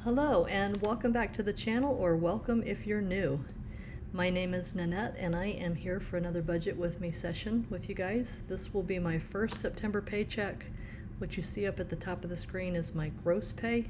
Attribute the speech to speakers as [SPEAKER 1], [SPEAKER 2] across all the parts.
[SPEAKER 1] Hello and welcome back to the channel, or welcome if you're new. My name is Nanette and I am here for another Budget With Me session with you guys. This will be my first September paycheck. What you see up at the top of the screen is my gross pay.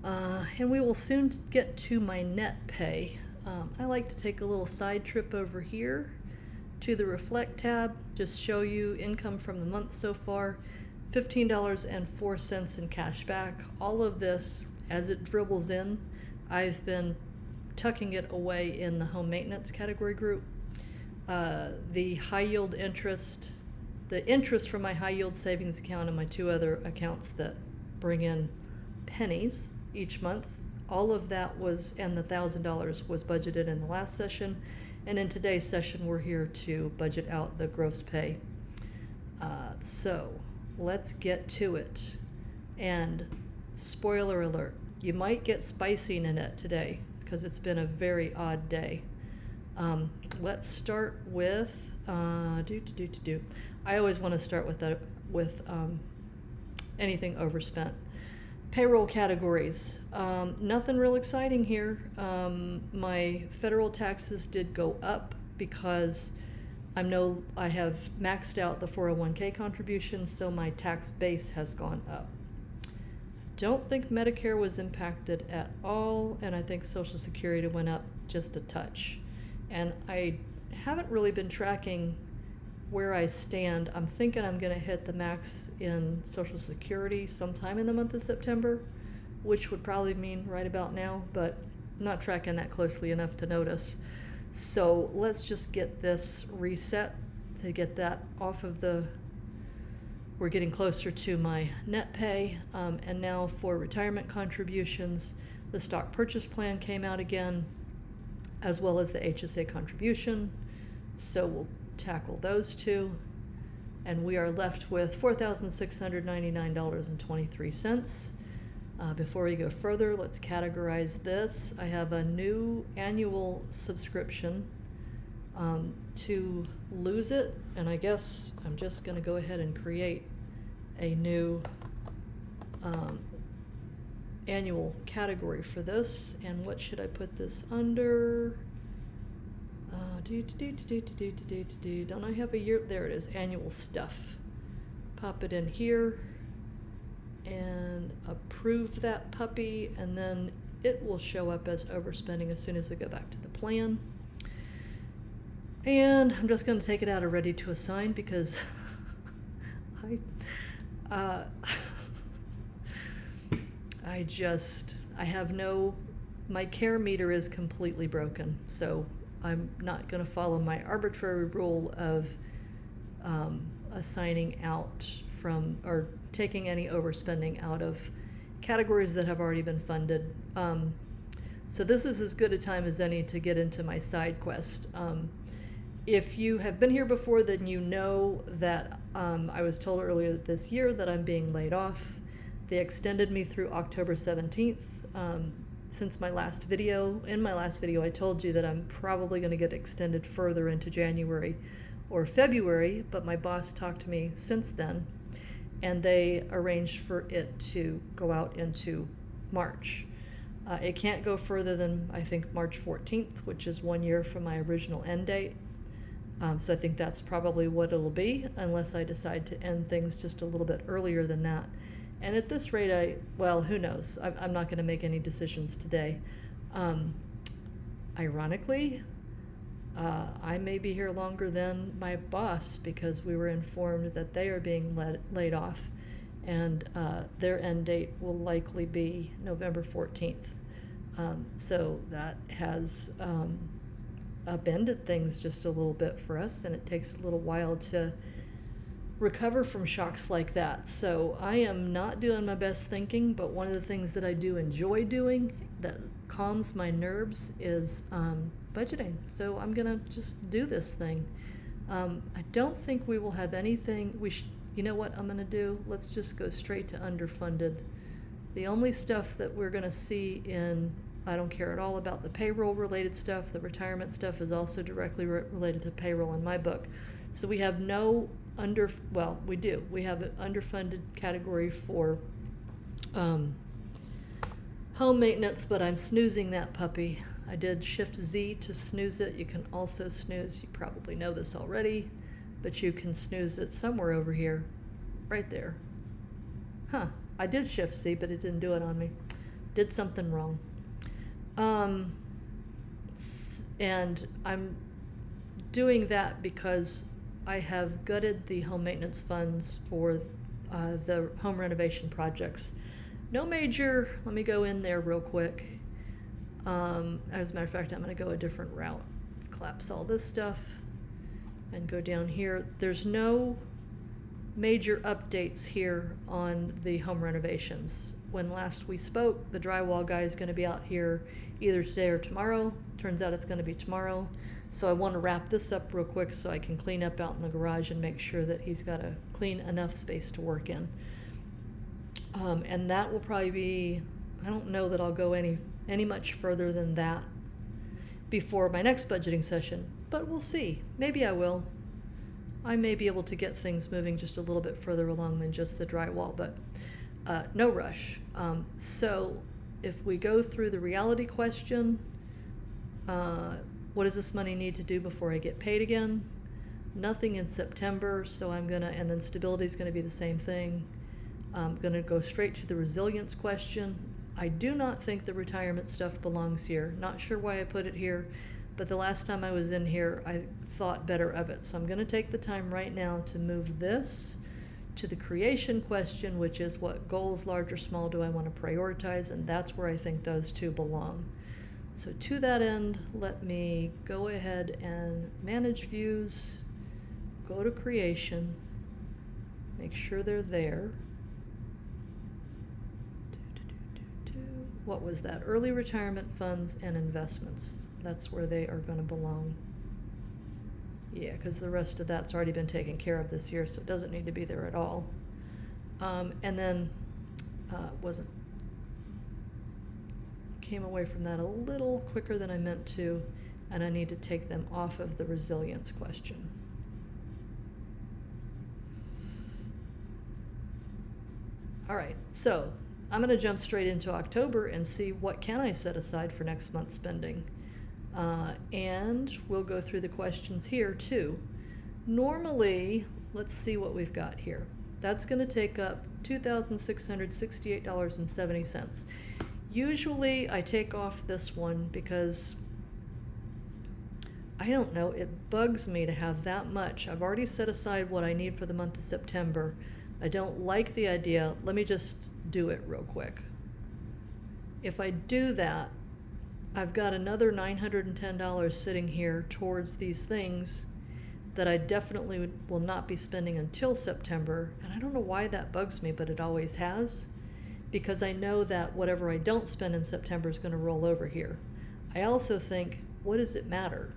[SPEAKER 1] And we will soon get to my net pay. I like to take a little side trip over here to the Reflect tab, just show you income from the month so far, $15.04 in cash back. All of this, as it dribbles in, I've been tucking it away in the home maintenance category group. The high yield interest, the interest from my high yield savings account and my two other accounts that bring in pennies each month, all of that was, and the $1,000 was budgeted in the last session. And in today's session, we're here to budget out the gross pay. So let's get to it. And spoiler alert, you might get spicy Nanette today because it's been a very odd day. Let's start with, I always want to start with anything overspent. Payroll categories. Nothing real exciting here. My federal taxes did go up because I have maxed out the 401k contribution, so my tax base has gone up. Don't think Medicare was impacted at all, and I think Social Security went up just a touch. And I haven't really been tracking where I stand. I'm thinking I'm going to hit the max in Social Security sometime in the month of September, which would probably mean right about now, but I'm not tracking that closely enough to notice. So let's just get this reset to get that off of the, we're getting closer to my net pay. And now for retirement contributions, the stock purchase plan came out again, as well as the HSA contribution. So we'll tackle those two, and we are left with $4,699.23. Before we go further, let's categorize this. I have a new annual subscription to Lose It, and I guess I'm just going to go ahead and create a new annual category for this. And what should I put this under? Don't I have a year? There it is, annual stuff. Pop it in here and approve that puppy, and then it will show up as overspending as soon as we go back to the plan. And I'm just going to take it out of ready to assign because I have my care meter is completely broken, so I'm not going to follow my arbitrary rule of assigning out from, or taking any overspending out of categories that have already been funded. So this is as good a time as any to get into my side quest. If you have been here before, then you know that I was told earlier this year that I'm being laid off. They extended me through October 17th. Since my last video, in my last video, I told you that I'm probably going to get extended further into January or February, but my boss talked to me since then, and they arranged for it to go out into March. It can't go further than, I think, March 14th, which is 1 year from my original end date. So I think that's probably what it'll be, unless I decide to end things just a little bit earlier than that. And at this rate, well, who knows? I'm not going to make any decisions today. Ironically, I may be here longer than my boss because we were informed that they are being laid off, and their end date will likely be November 14th. So that has upended things just a little bit for us, and it takes a little while to recover from shocks like that. So I am not doing my best thinking, but one of the things that I do enjoy doing that calms my nerves is budgeting. So I'm gonna just do this thing. I don't think we will have anything. You know what I'm gonna do? Let's just go straight to underfunded. The only stuff that we're gonna see I don't care at all about the payroll related stuff. The retirement stuff is also directly related to payroll in my book. So we have no we do. We have an underfunded category for home maintenance, but I'm snoozing that puppy. I did Shift Z to snooze it. You can also snooze, you probably know this already, but you can snooze it somewhere over here, right there. Huh, I did Shift Z, but it didn't do it on me. Did something wrong. And I'm doing that because I have gutted the home maintenance funds for the home renovation projects. No major, let me go in there real quick. As a matter of fact, I'm going to go a different route. Let's collapse all this stuff and go down here. There's no major updates here on the home renovations. When last we spoke, the drywall guy is going to be out here either today or tomorrow. Turns out it's going to be tomorrow. So I want to wrap this up real quick so I can clean up out in the garage and make sure that he's got a clean enough space to work in. And that will probably be, I don't know that I'll go any much further than that before my next budgeting session, but we'll see. Maybe I will. I may be able to get things moving just a little bit further along than just the drywall, but no rush. So if we go through the reality question, what does this money need to do before I get paid again? Nothing in September, so I'm gonna, and then stability is gonna be the same thing. I'm gonna go straight to the resilience question. I do not think the retirement stuff belongs here. Not sure why I put it here, but the last time I was in here, I thought better of it. So I'm gonna take the time right now to move this to the creation question, which is what goals, large or small, do I want to prioritize? And that's where I think those two belong. So to that end, let me go ahead and manage views, go to creation, make sure they're there. What was that? Early retirement funds and investments. That's where they are going to belong. Yeah, because the rest of that's already been taken care of this year, so it doesn't need to be there at all. And then came away from that a little quicker than I meant to, and I need to take them off of the resilience question. All right, so I'm going to jump straight into October and see what can I set aside for next month's spending. And we'll go through the questions here too. Normally, let's see what we've got here. That's going to take up $2,668.70. Usually I take off this one because I don't know, it bugs me to have that much. I've already set aside what I need for the month of September. I don't like the idea. Let me just do it real quick. If I do that, I've got another $910 sitting here towards these things that I definitely will not be spending until September. And I don't know why that bugs me, but it always has, because I know that whatever I don't spend in September is going to roll over here. I also think, what does it matter?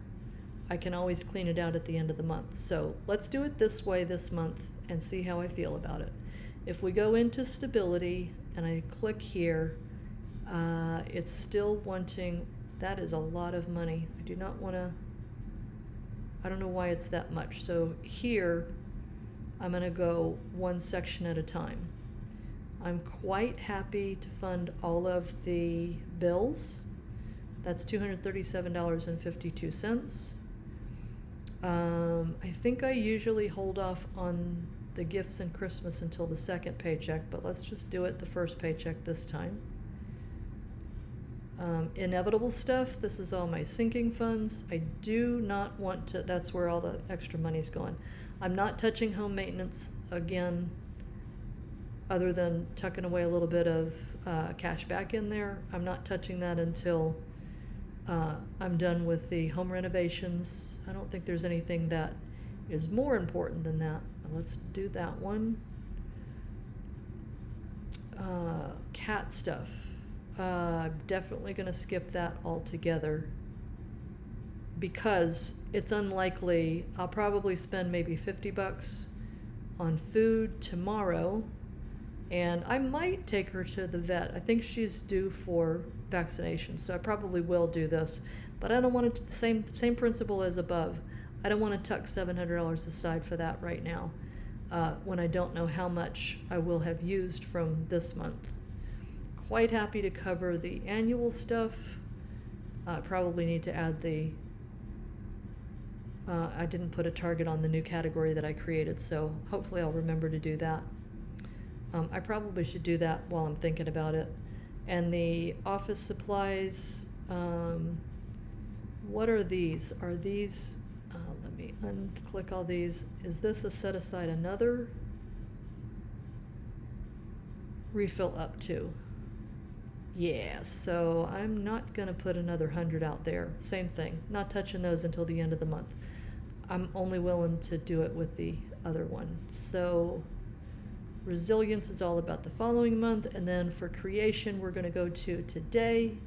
[SPEAKER 1] I can always clean it out at the end of the month. So let's do it this way this month and see how I feel about it. If we go into stability and I click here, it's still wanting, that is a lot of money. I do not want to, I don't know why it's that much. So here, I'm going to go one section at a time. I'm quite happy to fund all of the bills. That's $237.52. I think I usually hold off on the gifts and Christmas until the second paycheck, but let's just do it the first paycheck this time. Inevitable stuff, this is all my sinking funds. I do not want to, that's where all the extra money's going. I'm not touching home maintenance again, other than tucking away a little bit of cash back in there. I'm not touching that until I'm done with the home renovations. I don't think there's anything that is more important than that. Let's do that one. Cat stuff. I'm definitely going to skip that altogether because it's unlikely. I'll probably spend maybe $50 on food tomorrow, and I might take her to the vet. I think she's due for vaccination, so I probably will do this, but I don't want it to, same principle as above. I don't want to tuck $700 aside for that right now when I don't know how much I will have used from this month. quite happy to cover the annual stuff. Probably need to add the, I didn't put a target on the new category that I created, so hopefully I'll remember to do that. I probably should do that while I'm thinking about it. And the office supplies, what are these? Are these, let me unclick all these. Is this a set aside another? Refill up to. Yeah, so I'm not gonna put another 100 out there. Same thing, not touching those until the end of the month. I'm only willing to do it with the other one. So resilience is all about the following month, and then for creation, we're gonna go to today.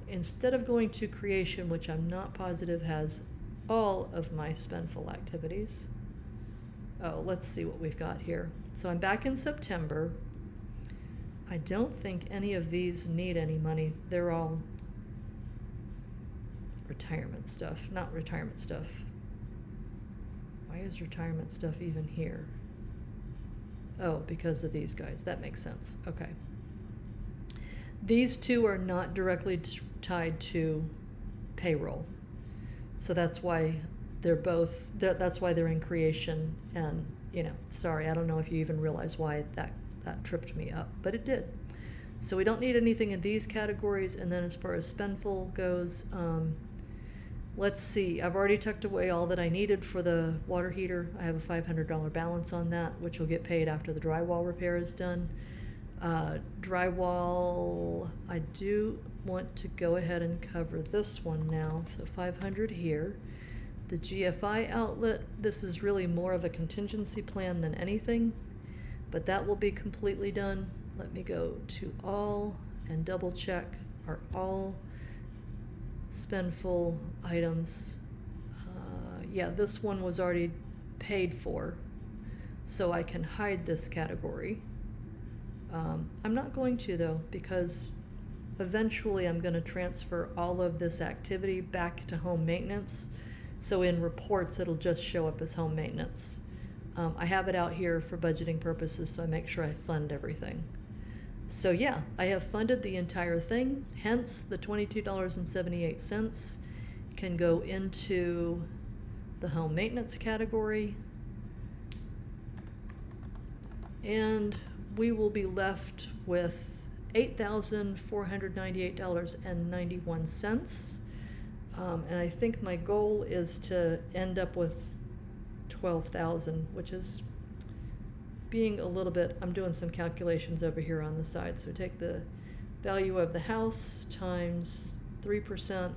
[SPEAKER 1] Instead of going to creation, which I'm not positive has all of my spendful activities. Oh, let's see what we've got here. So I'm back in September. I don't think any of these need any money. They're all retirement stuff, not retirement stuff. Why is retirement stuff even here? Oh, because of these guys. That makes sense. Okay. These two are not directly tied to payroll. So that's why they're both, that's why they're in creation. And, you know, sorry, I don't know if you even realize why that tripped me up, but it did. So we don't need anything in these categories. And then as far as spendful goes, let's see, I've already tucked away all that I needed for the water heater. I have a $500 balance on that, which will get paid after the drywall repair is done. Drywall, I do want to go ahead and cover this one now, so 500 here. The GFI outlet, this is really more of a contingency plan than anything, but that will be completely done. Let me go to all and double check, are all spendful items. Yeah, this one was already paid for, so I can hide this category. I'm not going to though, because eventually I'm going to transfer all of this activity back to home maintenance. So in reports, it'll just show up as home maintenance. I have it out here for budgeting purposes, so I make sure I fund everything. So yeah, I have funded the entire thing, hence the $22.78 can go into the home maintenance category. And we will be left with $8,498.91. And I think my goal is to end up with 12,000, which is being a little bit, I'm doing some calculations over here on the side. So take the value of the house times 3%,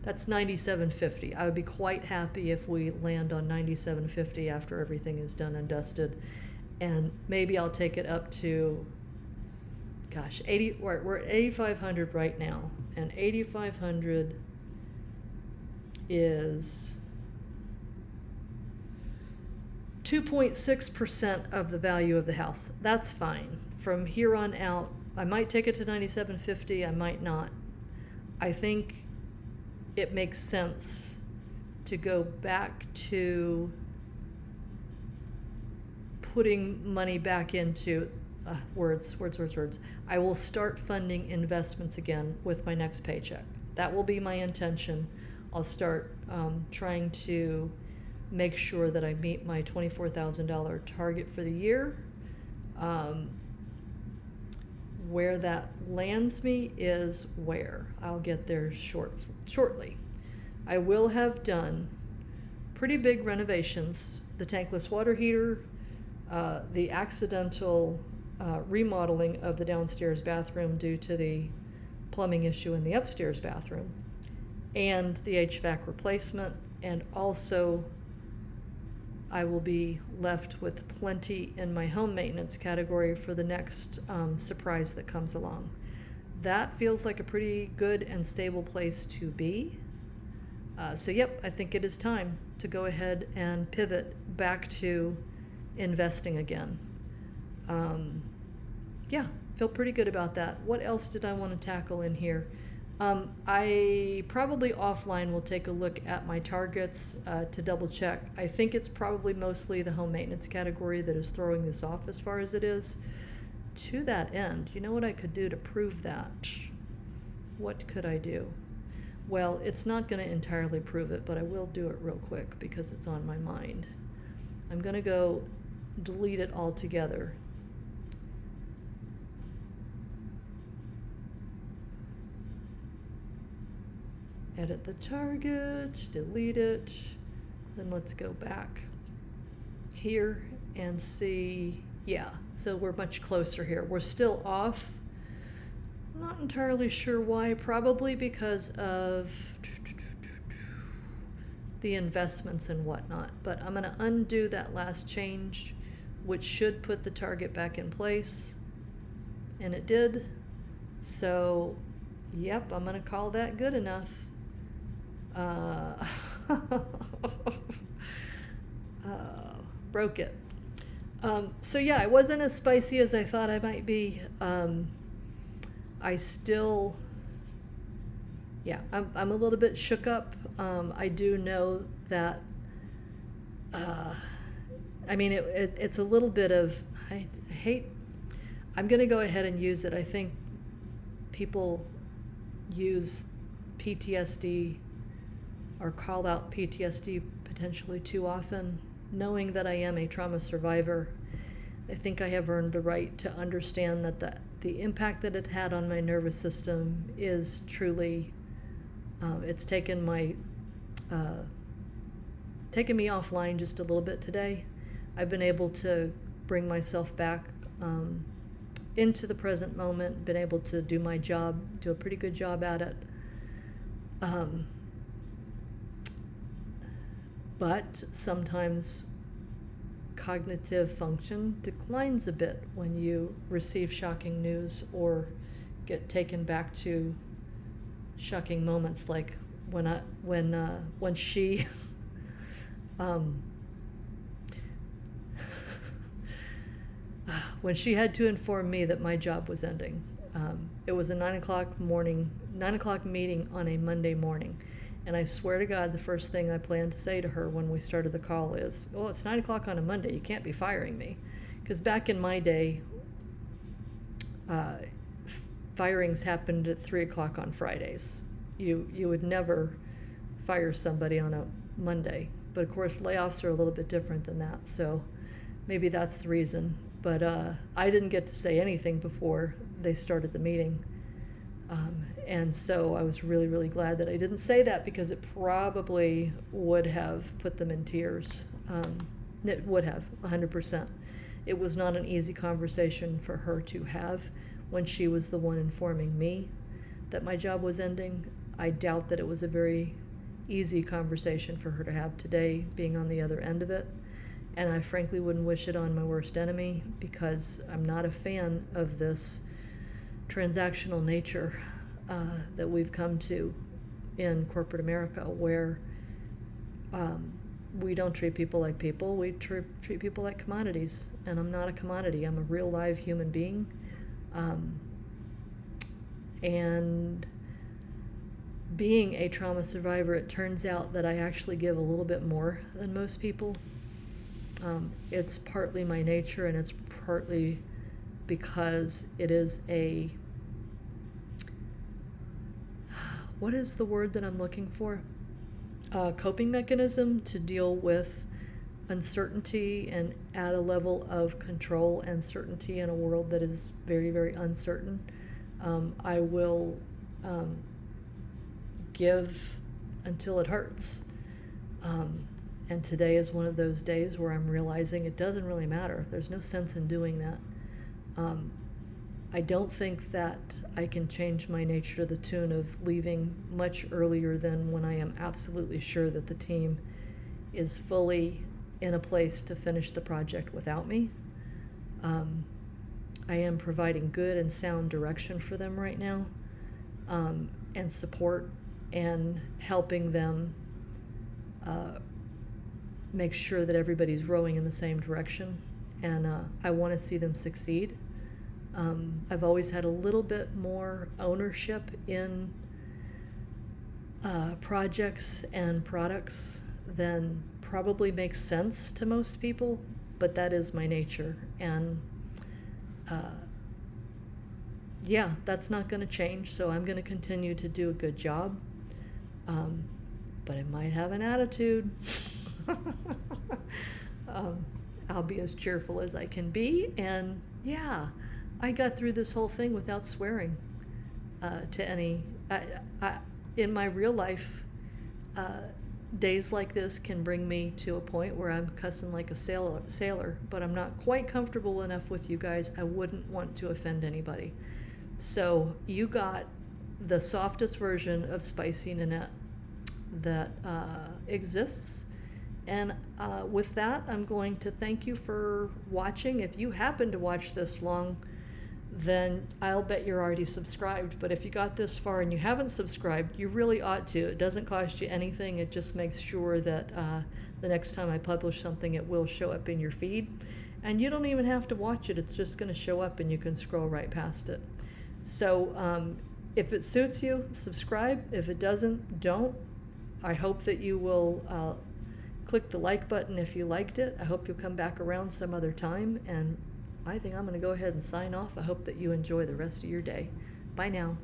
[SPEAKER 1] that's $97.50. I would be quite happy if we land on $97.50 after everything is done and dusted. And maybe I'll take it up to, gosh, we're at 8,500 right now, and 8,500 is 2.6% of the value of the house. That's fine. From here on out, I might take it to $97.50, I might not. I think it makes sense to go back to putting money back into words. I will start funding investments again with my next paycheck. That will be my intention. I'll start trying to make sure that I meet my $24,000 target for the year. Where that lands me is where. I'll get there shortly. I will have done pretty big renovations. The tankless water heater, the accidental remodeling of the downstairs bathroom due to the plumbing issue in the upstairs bathroom, and the HVAC replacement, and also I will be left with plenty in my home maintenance category for the next surprise that comes along. That feels like a pretty good and stable place to be. So yep, I think it is time to go ahead and pivot back to investing again. Yeah, feel pretty good about that. What else did I want to tackle in here? I probably offline will take a look at my targets to double check. I think it's probably mostly the home maintenance category that is throwing this off as far as it is. to that end, you know what I could do to prove that? What could I do? Well, it's not going to entirely prove it, but I will do it real quick because it's on my mind. I'm going to go delete it altogether. Edit the target, delete it, then let's go back here and see, yeah, so we're much closer here. We're still off. Not entirely sure why, probably because of the investments and whatnot, but I'm gonna undo that last change, which should put the target back in place, and it did. So, yep, I'm gonna call that good enough. Broke it. So yeah, it wasn't as spicy as I thought I might be. I still, yeah, I'm a little bit shook up. I do know that, I mean, it's a little bit of, I hate, I'm going to go ahead and use it. I think people use PTSD or call out PTSD potentially too often. Knowing that I am a trauma survivor, I think I have earned the right to understand that the impact that it had on my nervous system is truly, it's taken me offline just a little bit today. I've been able to bring myself back into the present moment, been able to do my job, do a pretty good job at it. But sometimes cognitive function declines a bit when you receive shocking news or get taken back to shocking moments, like when she when she had to inform me that my job was ending. It was a 9 o'clock meeting on a Monday morning. And I swear to God, the first thing I planned to say to her when we started the call is, well, it's 9 o'clock on a Monday. You can't be firing me. Because back in my day, firings happened at 3 o'clock on Fridays. You would never fire somebody on a Monday. But of course, layoffs are a little bit different than that. So maybe that's the reason. But I didn't get to say anything before they started the meeting. And so I was really, really glad that I didn't say that, because it probably would have put them in tears. It would have, 100%. It was not an easy conversation for her to have when she was the one informing me that my job was ending. I doubt that it was a very easy conversation for her to have today, being on the other end of it. And I frankly wouldn't wish it on my worst enemy, because I'm not a fan of this transactional nature that we've come to in corporate America, where we don't treat people like people, we treat people like commodities. And I'm not a commodity, I'm a real live human being. And being a trauma survivor, it turns out that I actually give a little bit more than most people. It's partly my nature, and it's partly because it is a, what is the word that I'm looking for? Coping mechanism to deal with uncertainty and add a level of control and certainty in a world that is very, very uncertain. I will give until it hurts. And today is one of those days where I'm realizing it doesn't really matter. There's no sense in doing that. I don't think that I can change my nature to the tune of leaving much earlier than when I am absolutely sure that the team is fully in a place to finish the project without me. I am providing good and sound direction for them right now, and support, and helping them make sure that everybody's rowing in the same direction. And I want to see them succeed. I've always had a little bit more ownership in projects and products than probably makes sense to most people, but that is my nature. And yeah, that's not going to change, so I'm going to continue to do a good job. But it might have an attitude. um, I'll be as cheerful as I can be, and yeah, I got through this whole thing without swearing to any. In my real life, days like this can bring me to a point where I'm cussing like a sailor, but I'm not quite comfortable enough with you guys. I wouldn't want to offend anybody. So you got the softest version of Spicy Nanette that exists. And with that, I'm going to thank you for watching. If you happen to watch this long, then I'll bet you're already subscribed. But if you got this far and you haven't subscribed, you really ought to. It doesn't cost you anything. It just makes sure that the next time I publish something, it will show up in your feed. And you don't even have to watch it. It's just going to show up and you can scroll right past it. So if it suits you, subscribe. If it doesn't, don't. I hope that you will click the like button if you liked it. I hope you'll come back around some other time. And I think I'm going to go ahead and sign off. I hope that you enjoy the rest of your day. Bye now.